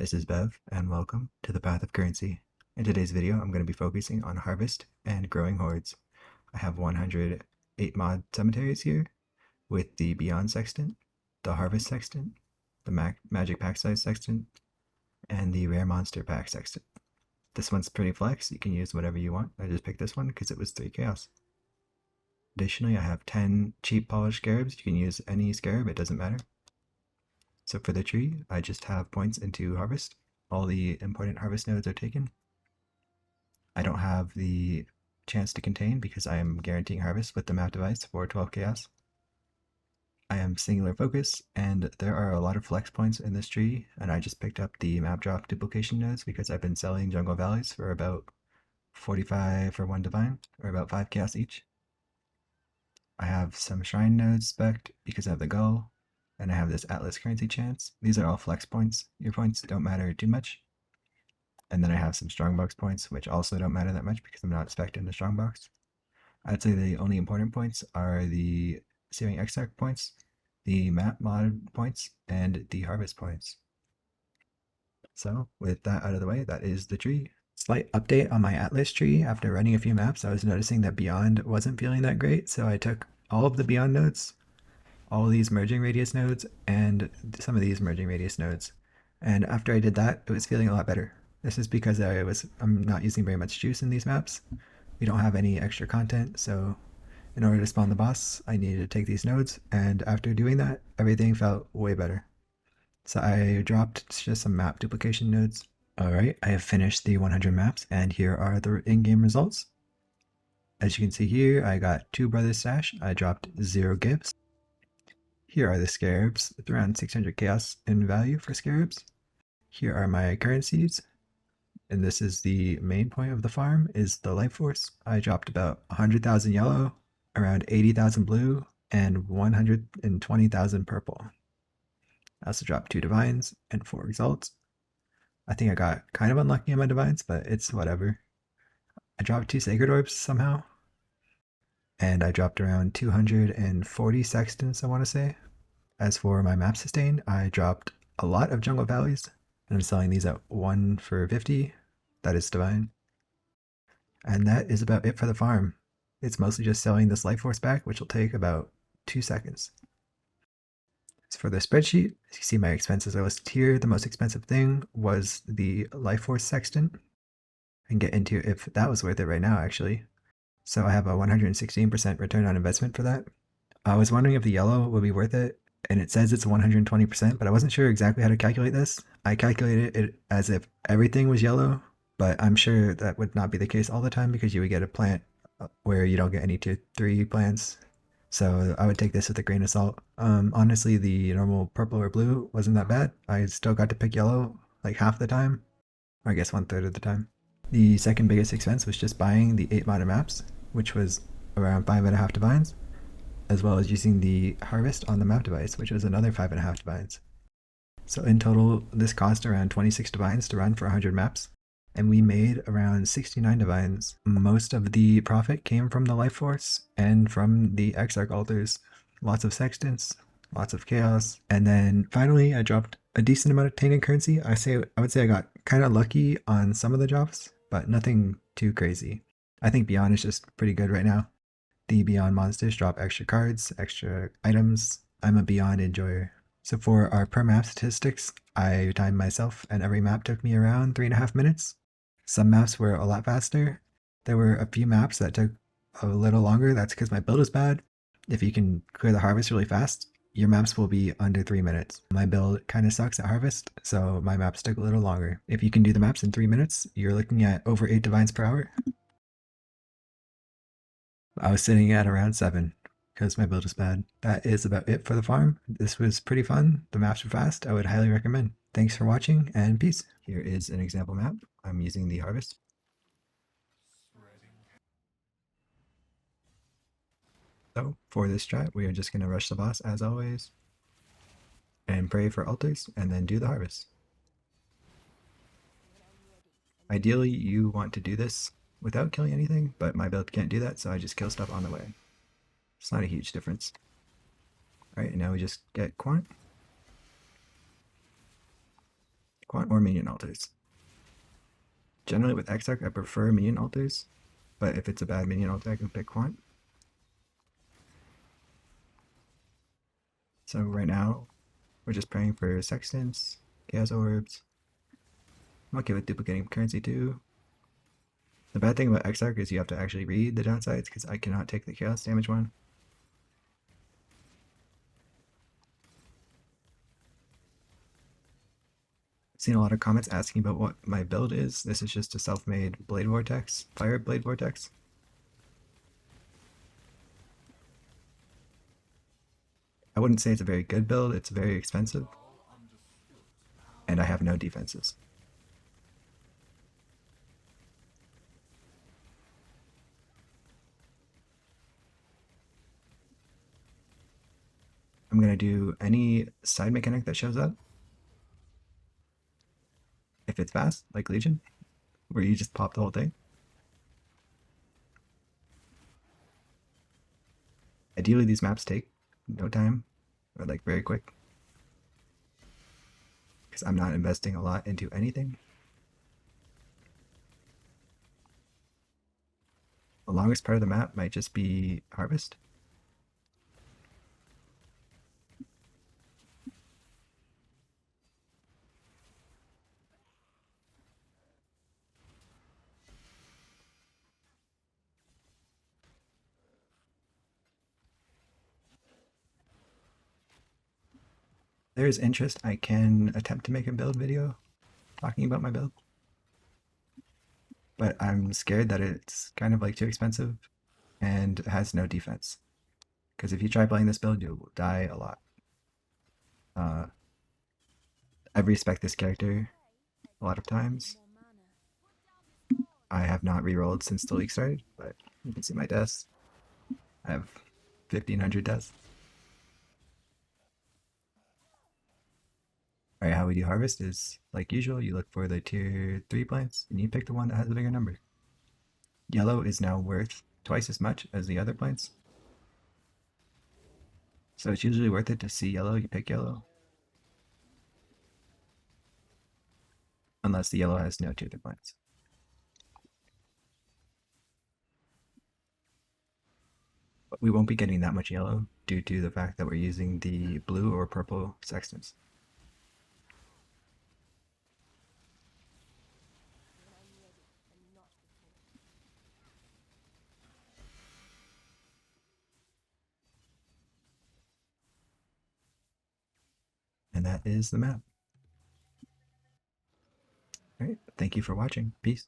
This is Bev, and welcome to the Path of Currency. In today's video, I'm going to be focusing on Harvest and Growing Hordes. I have 108 Mod Cemeteries here, with the Beyond Sextant, the Harvest Sextant, the Magic Pack Size Sextant, and the Rare Monster Pack Sextant. This one's pretty flex, you can use whatever you want. I just picked this one because it was 3 Chaos. Additionally, I have 10 cheap polished Scarabs. You can use any Scarab, it doesn't matter. So for the tree, I just have points into Harvest. All the important Harvest nodes are taken. I don't have the chance to contain because I am guaranteeing Harvest with the map device for 12 Chaos. I am singular focus, and there are a lot of flex points in this tree, and I just picked up the map drop duplication nodes because I've been selling Jungle Valleys for about 45 for 1 divine, or about 5 Chaos each. I have some Shrine nodes spec'd because I have the Gull, and I have this Atlas currency chance. These are all flex points. Your points don't matter too much. And then I have some strongbox points, which also don't matter that much because I'm not spec'd in the strongbox. I'd say the only important points are the Searing Exarch points, the map mod points, and the harvest points. So with that out of the way, that is the tree. Slight update on my Atlas tree. After running a few maps, I was noticing that Beyond wasn't feeling that great, so I took all of the Beyond nodes, all of these merging radius nodes, and some of these merging radius nodes. And after I did that, it was feeling a lot better. This is because I'm not using very much juice in these maps. We don't have any extra content, so in order to spawn the boss, I needed to take these nodes, and after doing that, everything felt way better. So I dropped just some map duplication nodes. Alright, I have finished the 100 maps, and here are the in-game results. As you can see here, I got 2 Brothers Stash, I dropped 0 gifts. Here are the Scarabs, it's around 600 Chaos in value for Scarabs. Here are my currencies, and this is the main point of the farm, is the Life Force. I dropped about 100,000 yellow, around 80,000 blue, and 120,000 purple. I also dropped 2 Divines and 4 Exalts. I think I got kind of unlucky on my Divines, but it's whatever. I dropped 2 Sacred Orbs somehow. And I dropped around 240 Sextants, I want to say. As for my map sustain, I dropped a lot of Jungle Valleys, and I'm selling these at 1 for 50. That is divine. And that is about it for the farm. It's mostly just selling this Life Force back, which will take about 2 seconds. As for the spreadsheet, as you see, my expenses are listed here. The most expensive thing was the Life Force Sextant. I can get into if that was worth it right now, actually. So I have a 116% return on investment for that. I was wondering if the yellow would be worth it, and it says it's 120%, but I wasn't sure exactly how to calculate this. I calculated it as if everything was yellow, but I'm sure that would not be the case all the time because you would get a plant where you don't get any tier 3 plants. So I would take this with a grain of salt. Honestly, the normal purple or blue wasn't that bad. I still got to pick yellow like half the time, or I guess 1/3 of the time. The second biggest expense was just buying the 8 modded maps, which was around 5.5 divines, as well as using the Harvest on the map device, which was another 5.5 divines. So in total, this cost around 26 divines to run for 100 maps, and we made around 69 divines. Most of the profit came from the Life Force and from the Exarch altars. Lots of Sextants, lots of Chaos, and then finally I dropped a decent amount of tainted currency. I would say I got kind of lucky on some of the drops, but nothing too crazy. I think Beyond is just pretty good right now. The Beyond monsters drop extra cards, extra items. I'm a Beyond enjoyer. So for our per map statistics, I timed myself and every map took me around 3.5 minutes. Some maps were a lot faster. There were a few maps that took a little longer. That's because my build is bad. If you can clear the harvest really fast, your maps will be under 3 minutes. My build kind of sucks at harvest, so my maps took a little longer. If you can do the maps in 3 minutes, you're looking at over 8 divines per hour. I was sitting at around 7 because my build is bad. That is about it for the farm. This was pretty fun. The maps were fast. I would highly recommend. Thanks for watching and peace. Here is an example map. I'm using the Harvest. So for this strat, we are just going to rush the boss as always and pray for altars and then do the harvest. Ideally, you want to do this without killing anything, but my build can't do that, so I just kill stuff on the way. It's not a huge difference. Alright, and now we just get Quant. quant or minion altars. Generally with Exarch, I prefer minion altars, but if it's a bad minion altar, I can pick quant. So right now, we're just praying for Sextants, Chaos Orbs. I'm okay with duplicating currency too. The bad thing about Exarch is you have to actually read the downsides, because I cannot take the Chaos damage one. I've seen a lot of comments asking about what my build is. This is just a self-made Blade Vortex, Fire Blade Vortex. I wouldn't say it's a very good build, it's very expensive. And I have no defenses. I'm going to do any side mechanic that shows up. If it's fast, like Legion, where you just pop the whole thing. Ideally, these maps take no time, or like very quick. Because I'm not investing a lot into anything. The longest part of the map might just be Harvest. There is interest, I can attempt to make a build video talking about my build. But I'm scared that it's kind of like too expensive and has no defense. Because if you try playing this build, you'll die a lot. I respect this character a lot of times. I have not rerolled since the league started, but you can see my deaths. I have 1,500 deaths. Alright, how we do Harvest is, like usual, you look for the tier 3 plants, and you pick the one that has a bigger number. Yellow is now worth twice as much as the other plants. So it's usually worth it to see yellow, you pick yellow. Unless the yellow has no tier 3 plants. But we won't be getting that much yellow due to the fact that we're using the blue or purple Sextants. And that is the map. Alright, thank you for watching. Peace.